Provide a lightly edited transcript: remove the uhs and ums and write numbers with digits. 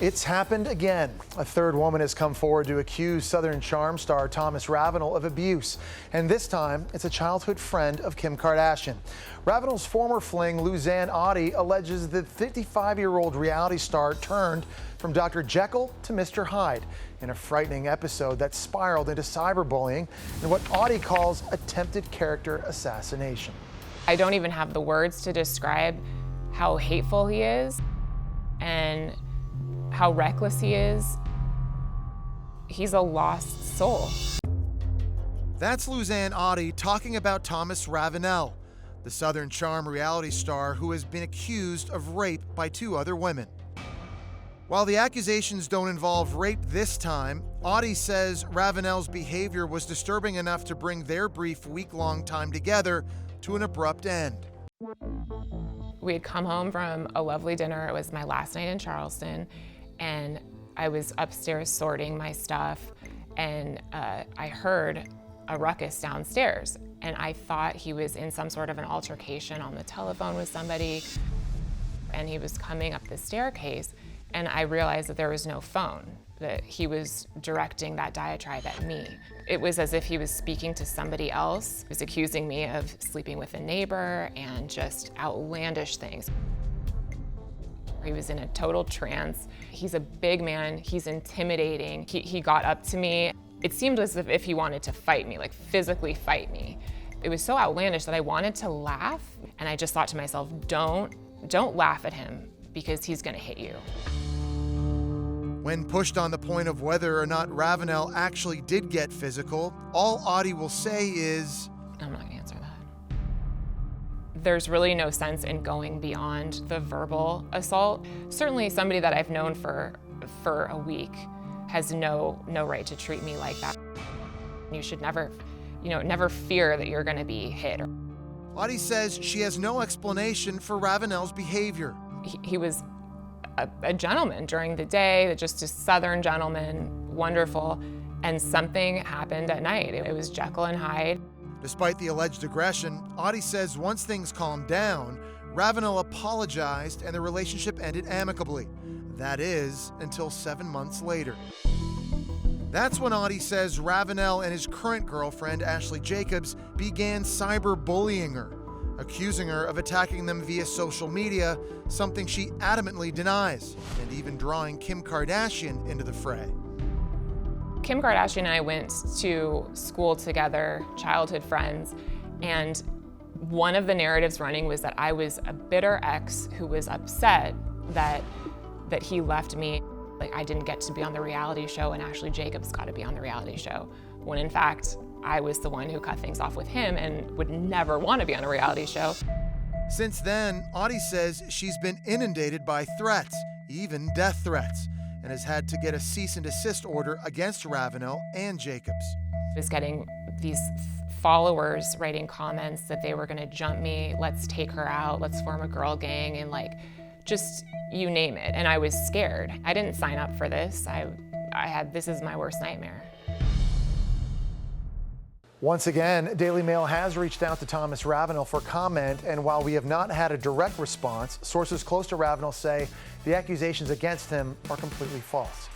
It's happened again. A third woman has come forward to accuse Southern Charm star Thomas Ravenel of abuse. And this time, it's a childhood friend of Kim Kardashian. Ravenel's former fling, Luzanne Otte, alleges the 55-year-old reality star turned from Dr. Jekyll to Mr. Hyde in a frightening episode that spiraled into cyberbullying and what Otte calls attempted character assassination. I don't even have the words to describe how hateful he is and how reckless he is. He's a lost soul. That's Luzanne Otte talking about Thomas Ravenel, the Southern Charm reality star who has been accused of rape by two other women. While the accusations don't involve rape this time, Otte says Ravenel's behavior was disturbing enough to bring their brief week-long time together to an abrupt end. We had come home from a lovely dinner. It was my last night in Charleston, and I was upstairs sorting my stuff, and I heard a ruckus downstairs, and I thought he was in some sort of an altercation on the telephone with somebody, and he was coming up the staircase, and I realized that there was no phone, that he was directing that diatribe at me. It was as if he was speaking to somebody else. He was accusing me of sleeping with a neighbor and just outlandish things. He was in a total trance. He's a big man, he's intimidating. He got up to me. It seemed as if he wanted to fight me, like physically fight me. It was so outlandish that I wanted to laugh, and I just thought to myself, don't laugh at him because he's gonna hit you. When pushed on the point of whether or not Ravenel actually did get physical, all Otte will say is, I'm not gonna answer that. There's really no sense in going beyond the verbal assault. Certainly somebody that I've known for a week has no right to treat me like that. You should never fear that you're gonna be hit. Otte says she has no explanation for Ravenel's behavior. He was a gentleman during the day, just a Southern gentleman, wonderful, and something happened at night. It was Jekyll and Hyde. Despite the alleged aggression, Otte says once things calmed down, Ravenel apologized and the relationship ended amicably. That is, until 7 months later. That's when Otte says Ravenel and his current girlfriend, Ashley Jacobs, began cyberbullying her, accusing her of attacking them via social media, something she adamantly denies, and even drawing Kim Kardashian into the fray. Kim Kardashian and I went to school together, childhood friends, and one of the narratives running was that I was a bitter ex who was upset that he left me. Like, I didn't get to be on the reality show and Ashley Jacobs got to be on the reality show, when in fact, I was the one who cut things off with him and would never want to be on a reality show. Since then, Otte says she's been inundated by threats, even death threats, and has had to get a cease and desist order against Ravenel and Jacobs. I was getting these followers writing comments that they were going to jump me, let's take her out, let's form a girl gang, and like, just you name it. And I was scared. I didn't sign up for this. This is my worst nightmare. Once again, Daily Mail has reached out to Thomas Ravenel for comment, and while we have not had a direct response, sources close to Ravenel say the accusations against him are completely false.